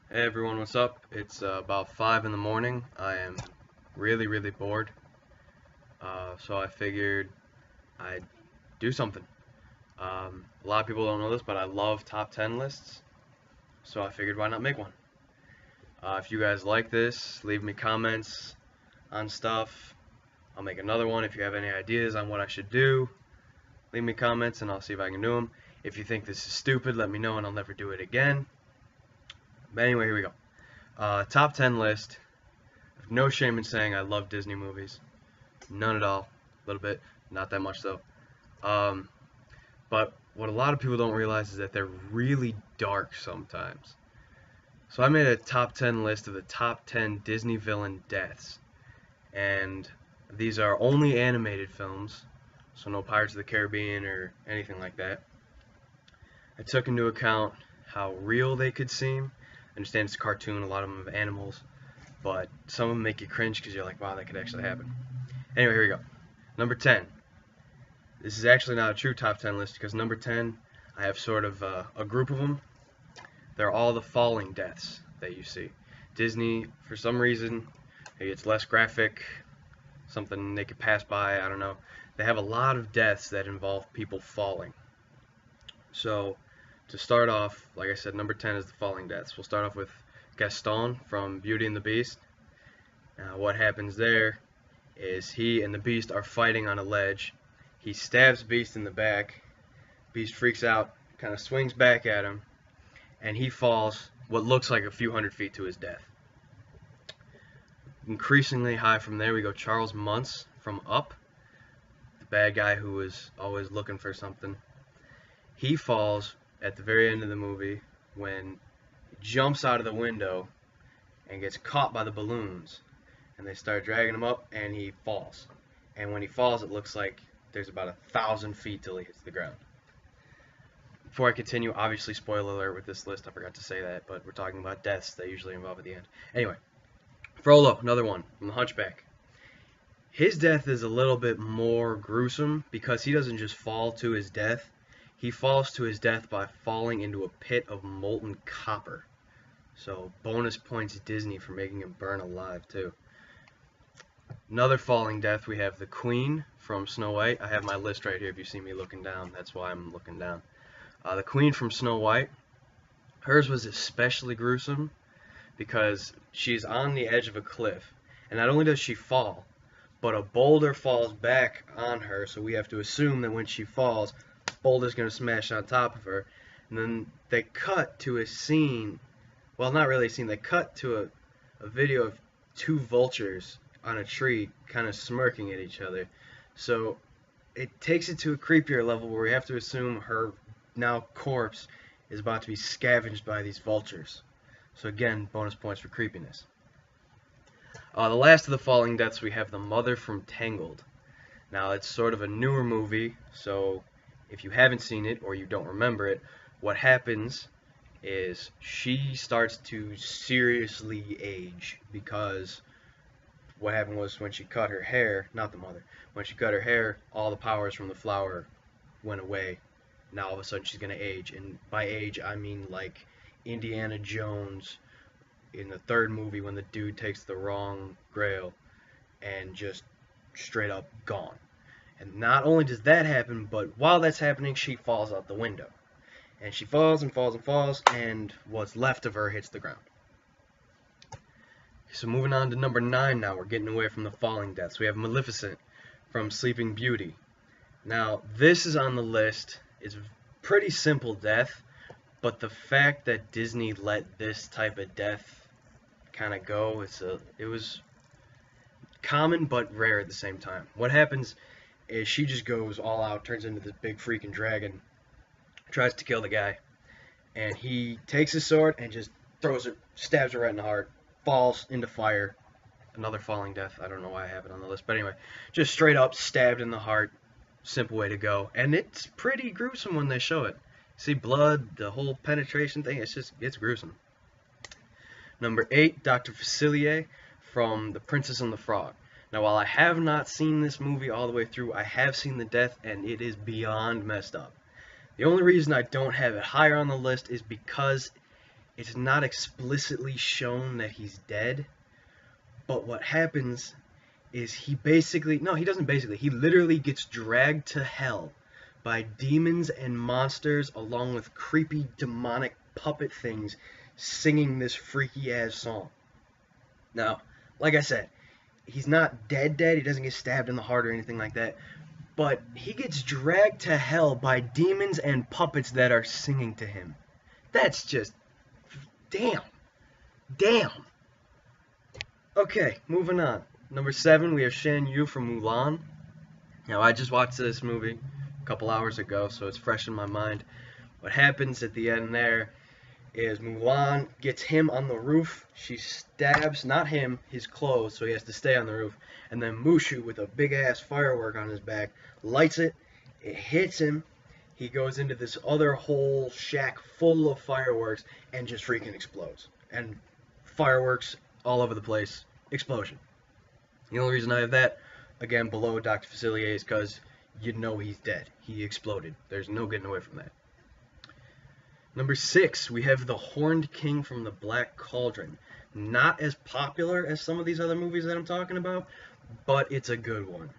Hey everyone, what's up? It's about 5 in the morning. I am really bored. So I figured I'd do something. A lot of people don't know this, but I love top 10 lists. So I figured why not make one? If you guys like this, leave me comments on stuff. I'll make another one. If you have any ideas on what I should do, leave me comments and I'll see if I can do them. If you think this is stupid, let me know and I'll never do it again. But anyway, here we go. Top 10 list. No shame in saying I love Disney movies. None at all. A little bit. Not that much though. Um, but what a lot of people don't realize is that they're really dark sometimes. So I made a top 10 list of the top 10 Disney villain deaths. And these are only animated films. So no Pirates of the Caribbean or anything like that. I took into account how real they could seem. I understand it's a cartoon, a lot of them have animals. But some of them make you cringe because you're like, wow, that could actually happen. Anyway, here we go. Number 10. This is actually not a true top 10 list because number 10, I have sort of a group of them. They're all the falling deaths that you see. Disney, for some reason, maybe it's less graphic, something they could pass by, I don't know. They have a lot of deaths that involve people falling. So, to start off, like I said, number 10 is the falling deaths. We'll start off with Gaston from Beauty and the Beast. Now, what happens there is he and the Beast are fighting on a ledge. He stabs Beast in the back. Beast freaks out, kind of swings back at him, and he falls what looks like a few hundred feet to his death. Increasingly high from there, we go Charles Muntz from Up, the bad guy who was always looking for something. He falls at the very end of the movie when he jumps out of the window and gets caught by the balloons. And they start dragging him up, and he falls. And when he falls, it looks like there's about 1,000 feet till he hits the ground. Before I continue, obviously spoiler alert with this list, I forgot to say that, but we're talking about deaths that usually involve at the end. Anyway, Frollo, another one from The Hunchback. His death is a little bit more gruesome because he doesn't just fall to his death. He falls to his death by falling into a pit of molten copper. So bonus points Disney for making him burn alive too. Another falling death, we have the Queen from Snow White. I have my list right here if you see me looking down. That's why I'm looking down. The Queen from Snow White. Hers was especially gruesome because she's on the edge of a cliff. And not only does she fall, but a boulder falls back on her. So we have to assume that when she falls, the boulder's going to smash on top of her. And then they cut to a scene. Well, not really a scene. They cut to a video of two vultures on a tree kind of smirking at each other. So it takes it to a creepier level where we have to assume her now corpse is about to be scavenged by these vultures. So again, bonus points for creepiness. The last of the falling deaths, we have the mother from Tangled. Now it's sort of a newer movie, so if you haven't seen it or you don't remember it, what happens is she starts to seriously age because what happened was when she cut her hair, not the mother, when she cut her hair, all the powers from the flower went away. Now all of a sudden she's going to age. And by age, I mean like Indiana Jones in the third movie when the dude takes the wrong grail and just straight up gone. And not only does that happen, but while that's happening, she falls out the window. And she falls and falls and falls, and what's left of her hits the ground. So moving on to number 9 now, we're getting away from the falling deaths. We have Maleficent from Sleeping Beauty. Now, this is on the list. It's a pretty simple death, but the fact that Disney let this type of death kind of go, it was common but rare at the same time. What happens is she just goes all out, turns into this big freaking dragon, tries to kill the guy, and he takes his sword and just throws it, stabs her right in the heart, falls into fire. Another falling death. I don't know why I have it on the list, but anyway, just straight up stabbed in the heart. Simple way to go, and it's pretty gruesome when they show it. See blood, the whole penetration thing. It's gruesome. Number 8, Dr. Facilier from The Princess and the Frog. Now, while I have not seen this movie all the way through, I have seen the death, and it is beyond messed up. The only reason I don't have it higher on the list is because it's not explicitly shown that he's dead, but what happens is he basically, no, he doesn't basically, he literally gets dragged to hell by demons and monsters along with creepy demonic puppet things singing this freaky ass song. Now, like I said, he's not dead, he doesn't get stabbed in the heart or anything like that, but he gets dragged to hell by demons and puppets that are singing to him. That's just, damn. Okay, moving on. Number 7, we have Shan Yu from Mulan. Now, I just watched this movie a couple hours ago, so it's fresh in my mind. What happens at the end there is Mulan gets him on the roof. She stabs, not him, his clothes, so he has to stay on the roof. And then Mushu, with a big-ass firework on his back, lights it. It hits him. He goes into this other whole shack full of fireworks and just freaking explodes. And fireworks all over the place. Explosion. The only reason I have that, again, below Dr. Facilier, is because you know he's dead. He exploded. There's no getting away from that. Number 6, we have the Horned King from the Black Cauldron. Not as popular as some of these other movies that I'm talking about, but it's a good one.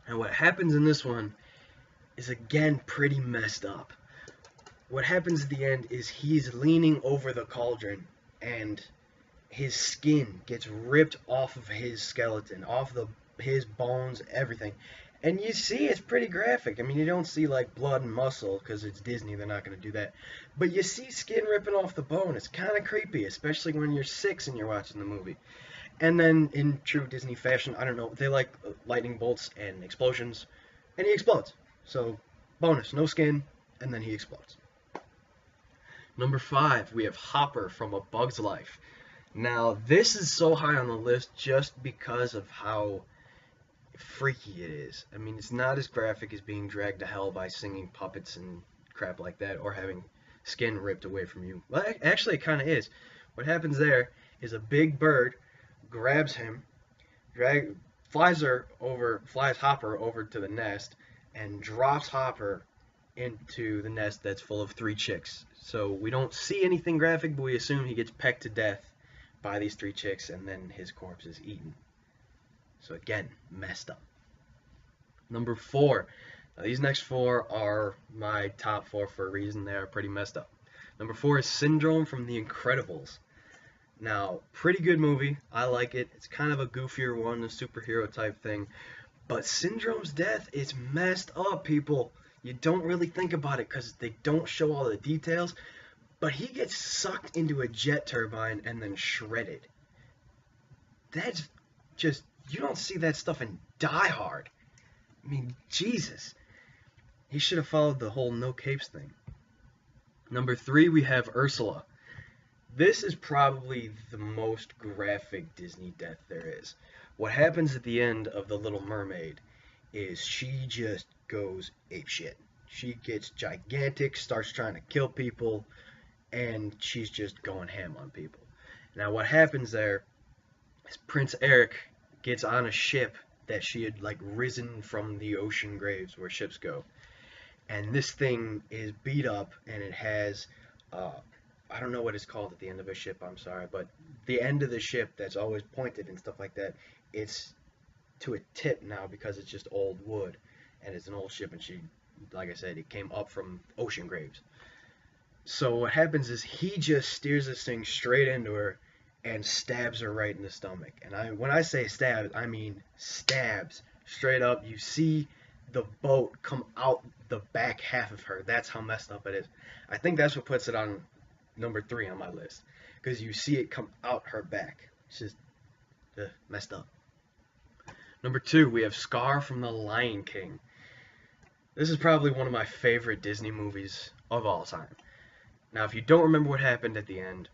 And what happens in this one is, again, pretty messed up. What happens at the end is he's leaning over the cauldron, and his skin gets ripped off of his skeleton, off his bones, everything. And you see it's pretty graphic. I mean, you don't see like blood and muscle because it's Disney, they're not going to do that. But you see skin ripping off the bone. It's kind of creepy, especially when you're 6 and you're watching the movie. And then in true Disney fashion, I don't know, they like lightning bolts and explosions, and he explodes. So bonus, no skin, and then he explodes. Number 5, we have Hopper from A Bug's Life. Now, this is so high on the list just because of how freaky it is. I mean, it's not as graphic as being dragged to hell by singing puppets and crap like that, or having skin ripped away from you. Well, actually, it kind of is. What happens there is a big bird grabs him, flies Hopper over to the nest, and drops Hopper into the nest that's full of 3 chicks. So we don't see anything graphic, but we assume he gets pecked to death by these 3 chicks, and then his corpse is eaten. So again, messed up. Number 4. Now these next 4 are my top 4 for a reason. They are pretty messed up. Number 4 is Syndrome from The Incredibles. Now, pretty good movie. I like it. It's kind of a goofier one, a superhero type thing. But Syndrome's death is messed up, people. You don't really think about it because they don't show all the details. But he gets sucked into a jet turbine and then shredded. That's just, you don't see that stuff in Die Hard. I mean, Jesus. He should have followed the whole no capes thing. Number 3, we have Ursula. This is probably the most graphic Disney death there is. What happens at the end of The Little Mermaid is she just goes apeshit. She gets gigantic, starts trying to kill people, and she's just going ham on people. Now what happens there is Prince Eric gets on a ship that she had like risen from the ocean graves where ships go. And this thing is beat up, and it has, I don't know what it's called at the end of a ship, I'm sorry, but the end of the ship that's always pointed and stuff like that, it's to a tip now because it's just old wood, and it's an old ship, and she, like I said, it came up from ocean graves. So what happens is he just steers this thing straight into her and stabs her right in the stomach. And when I say stabs, I mean stabs straight up. You see the boat come out the back half of her. That's how messed up it is. I think that's what puts it on number 3 on my list, because you see it come out her back. It's just messed up. Number 2, we have Scar from The Lion King. This is probably one of my favorite Disney movies of all time. Now, if you don't remember what happened at the end,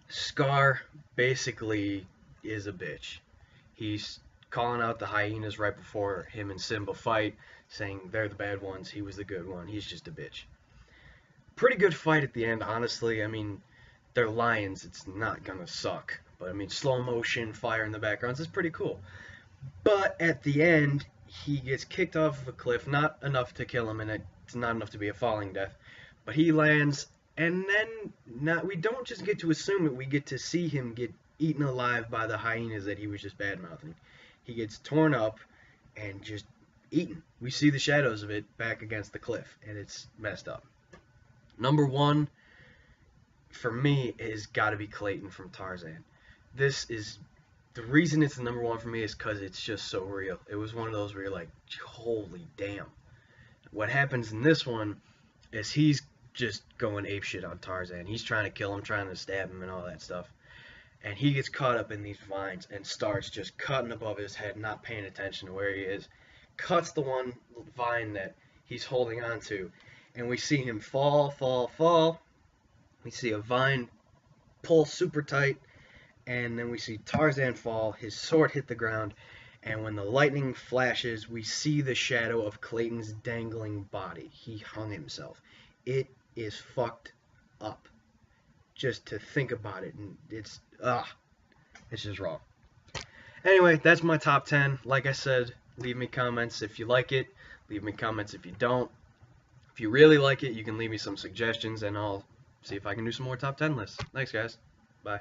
Scar basically is a bitch. He's calling out the hyenas right before him and Simba fight, saying they're the bad ones, he was the good one, he's just a bitch. Pretty good fight at the end, honestly. I mean, they're lions, it's not gonna suck. But I mean, slow motion, fire in the backgrounds, it's pretty cool. But at the end, he gets kicked off of a cliff, not enough to kill him, and it's not enough to be a falling death. But he lands, And then we don't just get to assume it, we get to see him get eaten alive by the hyenas that he was just bad-mouthing. He gets torn up and just eaten. We see the shadows of it back against the cliff, and it's messed up. Number one, for me, has got to be Clayton from Tarzan. This is the reason it's the number one for me is because it's just so real. It was one of those where you're like, holy damn. What happens in this one is he's just going apeshit on Tarzan. He's trying to kill him, trying to stab him, and all that stuff. And he gets caught up in these vines and starts just cutting above his head, not paying attention to where he is. Cuts the one vine that he's holding on to, and we see him fall. We see a vine pull super tight, and then we see Tarzan fall, his sword hit the ground, and when the lightning flashes, we see the shadow of Clayton's dangling body. He hung himself. It is fucked up. Just to think about it, and it's just wrong. Anyway, that's my top 10. Like I said, leave me comments if you like it. Leave me comments if you don't. If you really like it, you can leave me some suggestions, and I'll see if I can do some more top 10 lists. Thanks, guys. Bye.